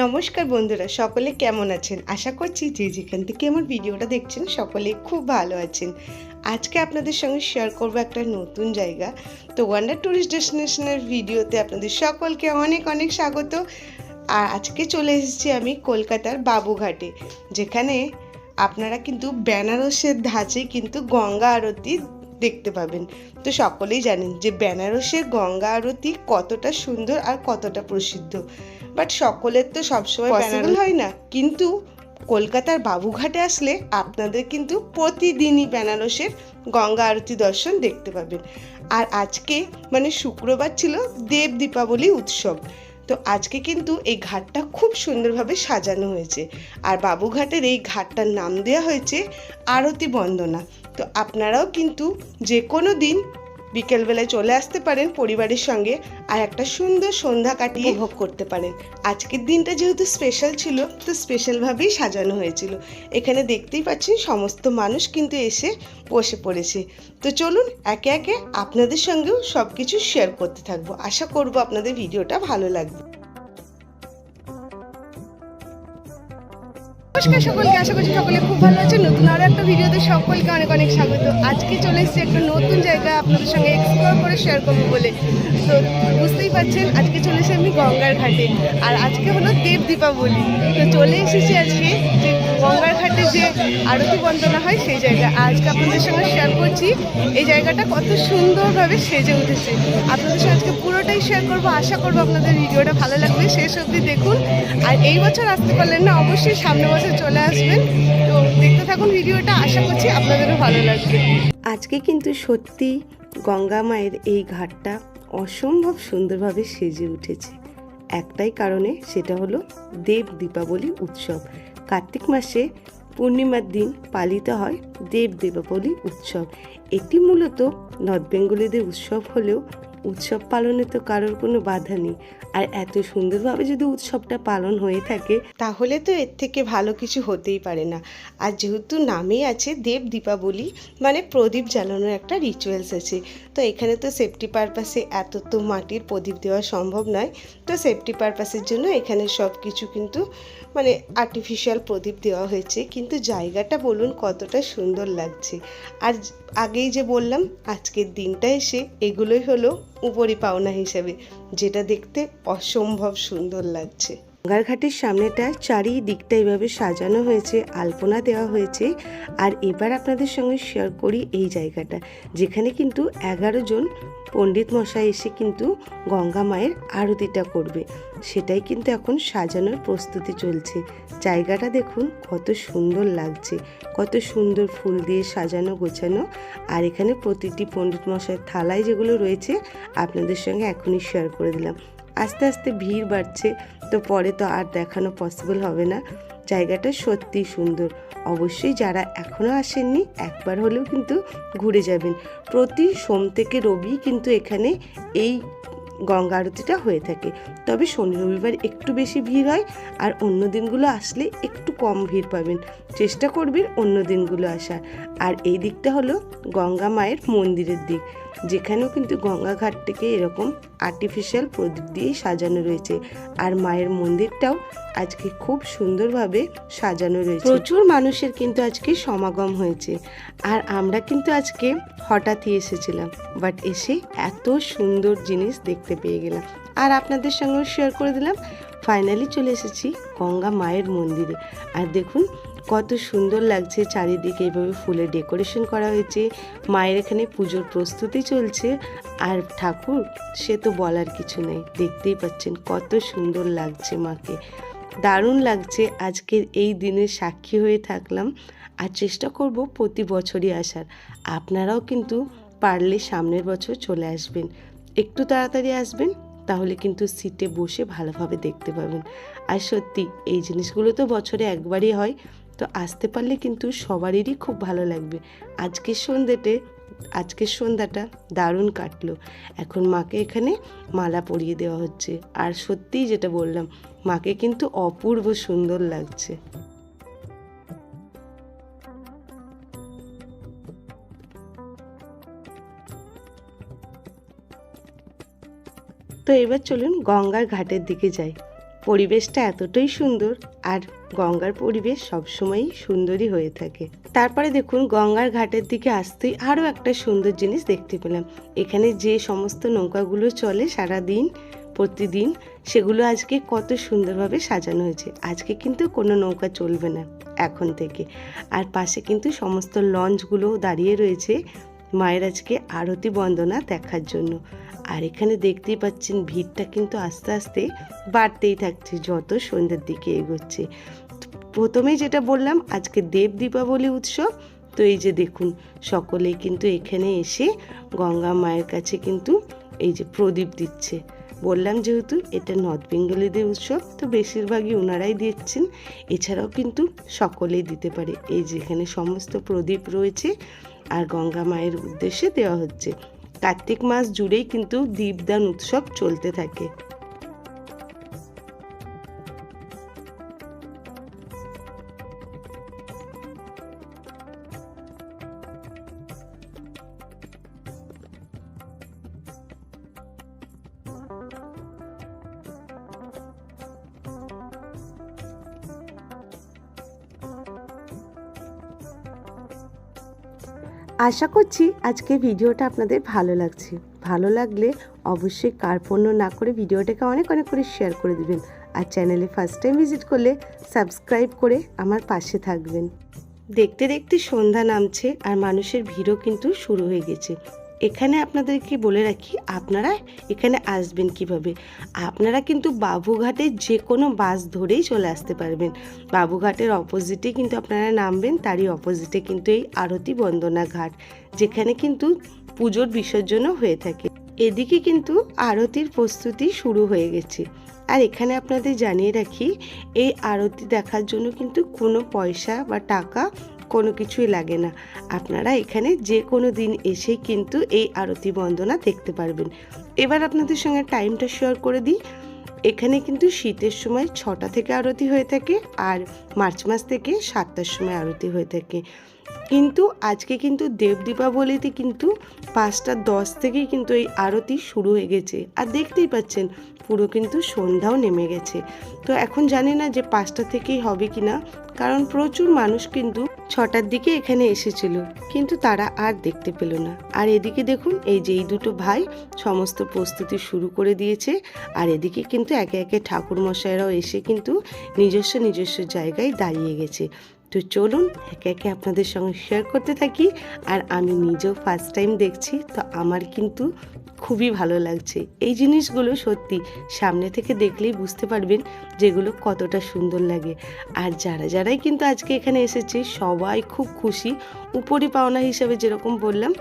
নমস্কার বন্ধুরা, সকলে কেমন আছেন? আশা করছি যে যেখান থেকে আমার ভিডিওটা দেখছেন সকলে খুব ভালো আছেন। আজকে আপনাদের সঙ্গে শেয়ার করব একটা নতুন জায়গা। তো ওয়ান্ডার ট্যুরিস্ট ডেস্টিনেশনের ভিডিওতে আপনাদের সকলকে অনেক অনেক স্বাগত। আর আজকে চলে এসেছি আমি কলকাতার বাবুঘাটে, যেখানে আপনারা কিন্তু বেনারসের ধাঁচে কিন্তু গঙ্গা আরতি দেখতে পাবেন। তো সকলেই জানেন যে বেনারসের গঙ্গা আরতি কতটা সুন্দর আর কতটা প্রসিদ্ধ, বাট সকলের তো সবসময় পসিবল হয় না। কিন্তু কলকাতার বাবুঘাটে আসলে আপনাদের কিন্তু প্রতিদিনই বেনারসের গঙ্গা আরতি দর্শন দেখতে পাবেন। আর আজকে মানে শুক্রবার ছিল দেব দীপাবলি উৎসব। তো আজকে কিন্তু এই ঘাটটা খুব সুন্দরভাবে সাজানো হয়েছে, আর বাবুঘাটের এই ঘাটটার নাম দেওয়া হয়েছে আরতি বন্দনা। তো আপনারাও কিন্তু যে কোনো দিন বিকেলবেলায় চলে আসতে পারেন পরিবারের সঙ্গে, আর একটা সুন্দর সন্ধ্যা কাটিয়ে উপভোগ করতে পারেন। আজকের দিনটা যেহেতু স্পেশাল ছিল, তো স্পেশালভাবেই সাজানো হয়েছিল। এখানে দেখতেই পাচ্ছেন সমস্ত মানুষ কিন্তু এসে বসে পড়েছে। তো চলুন একে একে আপনাদের সঙ্গেও সব কিছু শেয়ার করতে থাকবো। আশা করব আপনাদের ভিডিওটা ভালো লাগবে। নমস্কার সকলকে, আশা করছি সকলে খুব ভালো আছে। নতুন আরও একটা ভিডিওতে সকলকে অনেক অনেক স্বাগত। আজকে চলে এসেছি একটা নতুন জায়গা আপনাদের সঙ্গে এক্সপ্লোর করে শেয়ার করবো বলে। তো বুঝতেই পারছেন আজকে চলে এসেছি আমি গঙ্গার ঘাটে, আর আজকে হলো দেব দীপাবলি। তো চলে এসেছি আজকে যে গঙ্গার ঘাটে যে আরতি বন্দনা হয় সেই জায়গা। আজকে আপনাদের সঙ্গে শেয়ার করছি এই জায়গাটা কত সুন্দরভাবে সেজে উঠেছে। আপনাদের সঙ্গে আজকে পুরোটাই শেয়ার করবো। আশা করবো আপনাদের ভিডিওটা ভালো লাগবে, শেষ অবধি দেখুন। আর এই বছর আসতে পারলেন না, অবশ্যই সামনের বছর চলে আসবেন। তো দেখতে থাকুন ভিডিওটা, আশা করছি আপনাদেরও ভালো লাগবে। আজকে কিন্তু সত্যি গঙ্গা মায়ের এই ঘাটটা অসম্ভব সুন্দরভাবে সেজে উঠেছে একটাই কারণে, সেটা হলো দেব দীপাবলি উৎসব। কার্তিক মাসে পূর্ণিমার দিন পালিত হয় দেব দীপাবলি উৎসব। এটি মূলত নর্থ বেঙ্গলিদের উৎসব হলেও উৎসব পালনে তো কারোর কোনো বাধা নেই। আর এত সুন্দরভাবে যদি উৎসবটা পালন হয়ে থাকে তাহলে তো এর থেকে ভালো কিছু হতেই পারে না। আর যেহেতু নামেই আছে দেব দীপাবলি, মানে প্রদীপ জ্বালানোর একটা রিচুয়ালস আছে। তো এখানে তো সেফটি পারপাসে এত তো মাটির প্রদীপ দেওয়া সম্ভব নয়। তো সেফটি পারপাসের জন্য এখানে সব কিছু কিন্তু মানে আর্টিফিশিয়াল প্রদীপ দেওয়া হয়েছে। কিন্তু জায়গাটা বলুন কতটা সুন্দর লাগছে। আর আগেই যে বললাম আজকের দিনটা এসে এগুলোই হলো উপরি পাওনা হিসেবে, যেটা দেখতে অসম্ভব সুন্দর লাগছে। গঙ্গার ঘাটের সামনেটা চারিদিকটা এইভাবে সাজানো হয়েছে, আলপনা দেওয়া হয়েছে। আর এবার আপনাদের সঙ্গে শেয়ার করি এই জায়গাটা, যেখানে কিন্তু 11 জন পণ্ডিত মশাই এসে কিন্তু গঙ্গা মায়ের আরতিটা করবে। সেটাই কিন্তু এখন সাজানোর প্রস্তুতি চলছে। জায়গাটা দেখুন কত সুন্দর লাগছে, কত সুন্দর ফুল দিয়ে সাজানো গোছানো। আর এখানে প্রতিটি পণ্ডিত মশাইয়ের থালায় যেগুলো রয়েছে আপনাদের সঙ্গে এখনই শেয়ার করে দিলাম। আস্তে আস্তে ভিড় বাড়ছে, তো পরে তো আর দেখানো পসিবল হবে না। জায়গাটা সত্যি সুন্দর। অবশ্যই যারা এখনও আসেননি একবার হলেও কিন্তু ঘুরে যাবেন। প্রতি সোম থেকে রবি কিন্তু এখানে এই গঙ্গা আরতিটা হয়ে থাকে। তবে শনি রবিবার একটু বেশি ভিড় হয়, আর অন্য দিনগুলো আসলে একটু কম ভিড় পাবেন। চেষ্টা করবেন অন্য দিনগুলো আসার। আর এই দিকটা হলো গঙ্গা মায়ের মন্দিরের দিক, যেখানেও কিন্তু গঙ্গা ঘাটটাকে এরকম আর্টিফিশিয়াল প্রদীপ দিয়েই সাজানো রয়েছে। আর মায়ের মন্দিরটাও আজকে খুব সুন্দরভাবে সাজানো রয়েছে। প্রচুর মানুষের কিন্তু আজকে সমাগম হয়েছে। আর আমরা কিন্তু আজকে হঠাৎই এসেছিলাম, বাট এসে এত সুন্দর জিনিস দেখতে পেয়ে গেলাম আর আপনাদের সঙ্গেও শেয়ার করে দিলাম। ফাইনালি চলে এসেছি গঙ্গা মায়ের মন্দিরে। আর দেখুন কত সুন্দর লাগছে, চারিদিকে এইভাবে ফুলের ডেকোরেশন করা হয়েছে। মায়ের এখানে পুজোর প্রস্তুতি চলছে। আর ঠাকুর সে তো বলার কিছু নেই, দেখতেই পাচ্ছেন কত সুন্দর লাগছে মাকে। দারুণ লাগছে আজকের এই দিনের সাক্ষী হয়ে থাকলাম। আর চেষ্টা করব প্রতি বছরই আসার। আপনারাও কিন্তু পারলে সামনের বছর চলে আসবেন, একটু তাড়াতাড়ি আসবেন, তাহলে কিন্তু সিটে বসে ভালোভাবে দেখতে পাবেন। আর সত্যি এই জিনিসগুলো তো বছরে একবারই হয়, তো আসতে পারলে কিন্তু সবারই খুব ভালো লাগবে। আজকের সন্ধ্যাটা দারুণ কাটলো। এখন মাকে এখানে মালা পরিয়ে দেওয়া হচ্ছে, আর সত্যিই যেটা বললাম, মাকে কিন্তু অপূর্ব সুন্দর লাগছে। তো এবার চলুন গঙ্গার ঘাটের দিকে যাই। পরিবেশটা এতটাই সুন্দর, আর গঙ্গার পরিবেশ সবসময়ই সুন্দরই হয়ে থাকে। তারপরে দেখুন গঙ্গার ঘাটের দিকে আসতেই আরও একটা সুন্দর জিনিস দেখতে পেলাম। এখানে যে সমস্ত নৌকাগুলো চলে সারাদিন প্রতিদিন, সেগুলো আজকে কত সুন্দরভাবে সাজানো হয়েছে। আজকে কিন্তু কোনো নৌকা চলবে না এখন থেকে। আর পাশে কিন্তু সমস্ত লঞ্চগুলোও দাঁড়িয়ে রয়েছে মায়ের আজকে আরতি বন্দনা দেখার জন্য। আর এখানে দেখতেই পাচ্ছেন ভিড়টা কিন্তু আস্তে আস্তে বাড়তেই থাকছে যত সন্ধ্যের দিকে এগোচ্ছে। প্রথমেই যেটা বললাম, আজকে দেব দীপাবলি উৎসব। তো এই যে দেখুন সকলেই কিন্তু এখানে এসে গঙ্গা মায়ের কাছে কিন্তু এই যে প্রদীপ দিচ্ছে। বললাম যেহেতু এটা নর্থ বেঙ্গলিদের উৎসব, তো বেশিরভাগই ওনারাই দিচ্ছেন, এছাড়াও কিন্তু সকলেই দিতে পারে। এই যে এখানে সমস্ত প্রদীপ রয়েছে আর গঙ্গা মায়ের উদ্দেশ্যে দেওয়া হচ্ছে। কার্তিক মাস জুড়েই কিন্তু দীপদান উৎসব চলতে থাকে। আশা করছি আজকে ভিডিওটা আপনাদের ভালো লাগছে। ভালো লাগলে অবশ্যই কার্পণ্য না করে ভিডিওটাকে অনেক অনেক করে শেয়ার করে দিবেন। আর চ্যানেলে ফার্স্ট টাইম ভিজিট করলে সাবস্ক্রাইব করে আমার পাশে থাকবেন। দেখতে দেখতে সন্ধ্যা নামছে আর মানুষের ভিড়ও কিন্তু শুরু হয়ে গেছে। এখানে আপনাদেরকে বলে রাখি, আপনারা এখানে আসবেন কিভাবে। আপনারা কিন্তু বাবুঘাটে যে কোনো বাস ধরেই চলে আসতে পারবেন। বাবুঘাটের অপোজিটে কিন্তু আপনারা নামবেন, তারই অপোজিটে কিন্তু এই আরতি বন্দনা ঘাট, যেখানে কিন্তু পুজোর বিসর্জনও হয়ে থাকে। এদিকে কিন্তু আরতির প্রস্তুতি শুরু হয়ে গেছে। আর এখানে আপনাদের জানিয়ে রাখি, এই আরতি দেখার জন্য কিন্তু কোনো পয়সা বা টাকা কোনো কিছুই লাগে না। আপনারা এখানে যে কোনো দিন এসেই কিন্তু এই আরতি বন্দনা দেখতে পারবেন। এবার আপনাদের সঙ্গে টাইমটা শেয়ার করে দিই। এখানে কিন্তু শীতের সময় 6টা থেকে আরতি হয়ে থাকে, আর মার্চ মাস থেকে 7টার সময় আরতি হয়ে থাকে। কিন্তু আজকে কিন্তু দেব দীপাবলিতে কিন্তু 5:10 থেকেই কিন্তু এই আরতি শুরু হয়ে গেছে। আর দেখতেই পাচ্ছেন পুরো কিন্তু সন্ধ্যাও নেমে গেছে। তো এখন জানি না যে 5টা থেকেই হবে কি না, কারণ প্রচুর মানুষ কিন্তু 6টার দিকে এখানে এসেছিল, কিন্তু তারা আর দেখতে পেল না। আর এদিকে দেখুন এই যে এই দুটো ভাই সমস্ত প্রস্তুতি শুরু করে দিয়েছে। আর এদিকে কিন্তু একে একে ঠাকুর মশাইরাও এসে কিন্তু নিজস্ব জায়গায় দাঁড়িয়ে গেছে। তো চলুন একে একে আপনাদের সঙ্গে শেয়ার করতে থাকি। আর আমি নিজেও ফার্স্ট টাইম দেখছি, তো আমার কিন্তু খুবই ভালো লাগছে। এই জিনিসগুলো সত্যি সামনে থেকে দেখলেই বুঝতে পারবেন যেগুলো কতটা সুন্দর লাগে। আর যারাই কিন্তু আজকে এখানে এসেছে সবাই খুব খুশি। উপরি পাওনা হিসাবে যেরকম বললাম,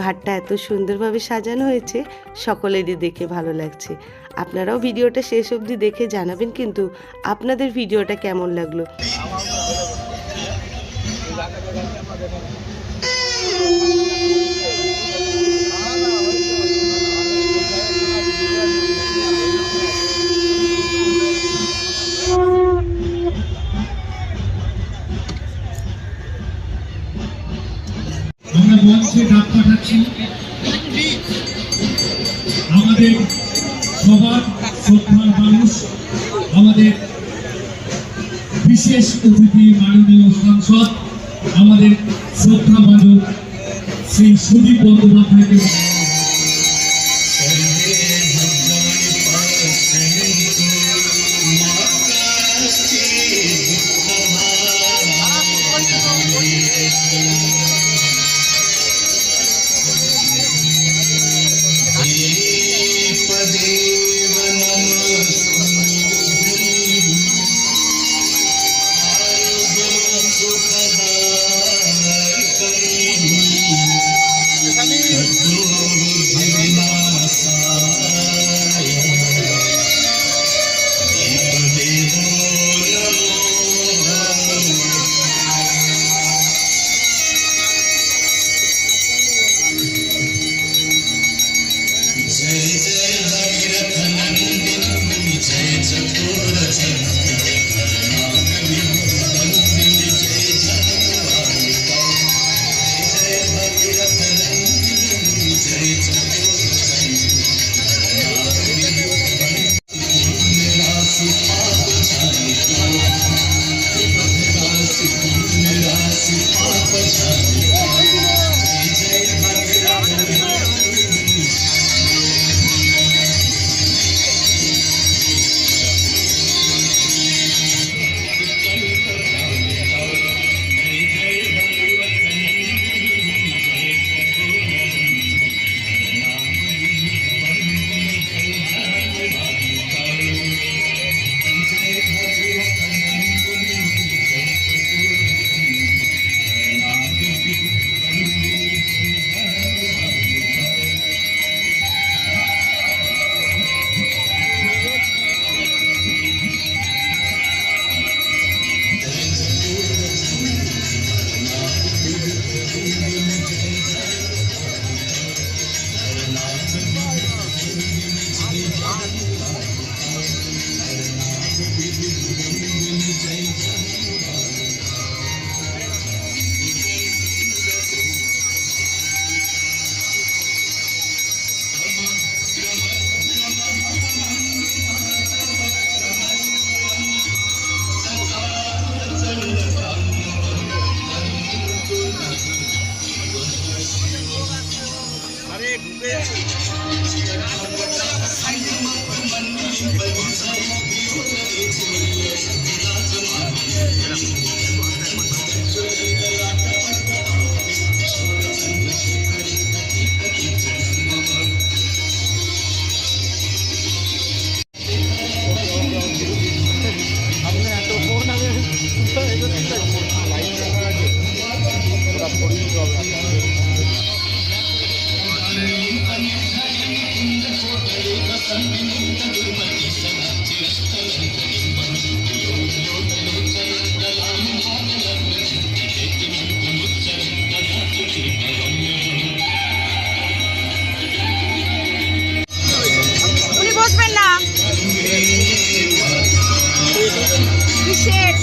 ঘাটটা এত সুন্দরভাবে সাজানো হয়েছে, সকলেরই দেখে ভালো লাগছে। আপনারাও ভিডিওটা শেষ অবধি দেখে জানাবেন কিন্তু আপনাদের ভিডিওটা কেমন লাগলো। আমরা মঞ্চে ডাক পাঠাচ্ছি আমাদের সবার শ্রদ্ধার মানুষ, আমাদের বিশেষ অতিথি মাননীয় সাংসদ, আমাদের শ্রদ্ধাভাজন শ্রী সুদীপ বন্দ্যোপাধ্যায়কে উনি বসবেন না কিসের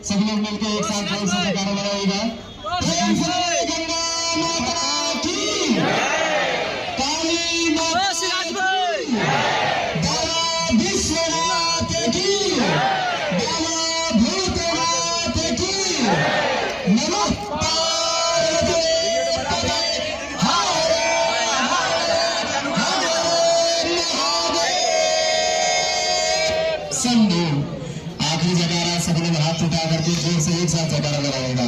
सब लोग मिलकर एक साथ जोर से जयकारा लगाइएगा। गंगा माता की काली माता की बाबा विश्वनाथ की बाबा भूतनाथ की नमः पार्वती पतये हर हर महादेव। शंभू। आखिरी जयकारा सब लोग हाथ उठा करके जोर से एक साथ जयकारा लगाएगा।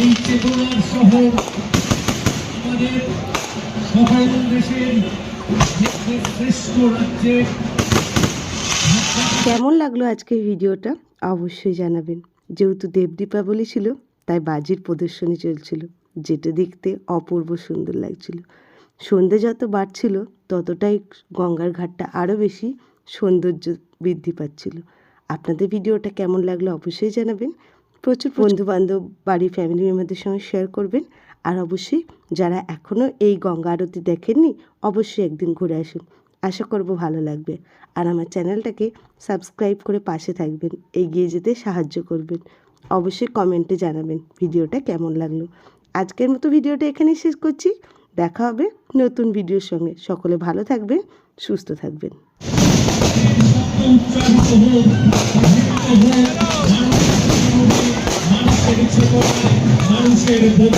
এই চেতনার শহর আমাদের সকল দেশের শ্রেষ্ঠ রাজ্যে। কেমন লাগলো আজকের ভিডিওটা অবশ্যই জানাবেন। যেহেতু দেব দীপাবলি ছিল তাই বাজির প্রদর্শনী চলছিল, যেটা দেখতে অপূর্ব সুন্দর লাগছিল। সন্ধে যত বাড়ছিল ততটাই গঙ্গার ঘাটটা আরও বেশি সৌন্দর্য বৃদ্ধি পাচ্ছিল। আপনাদের ভিডিওটা কেমন লাগলো অবশ্যই জানাবেন। প্রচুর বন্ধুবান্ধব বাড়ির ফ্যামিলি মেম্বারদের সঙ্গে শেয়ার করবেন। আর অবশ্যই যারা এখনও এই গঙ্গা আরতি দেখেননি অবশ্যই একদিন ঘুরে আসুন, আশা করব ভালো লাগবে। আর আমার চ্যানেলটাকে সাবস্ক্রাইব করে পাশে থাকবেন, এগিয়ে যেতে সাহায্য করবেন। অবশ্যই কমেন্টে জানাবেন ভিডিওটা কেমন লাগলো। আজকের মতো ভিডিওটা এখানেই শেষ করছি, দেখা হবে নতুন ভিডিওর সঙ্গে। সকলে ভালো থাকবেন, সুস্থ থাকবেন। উচ্চারিত হোক, মানুষের চেতনায়, মানুষের বোধ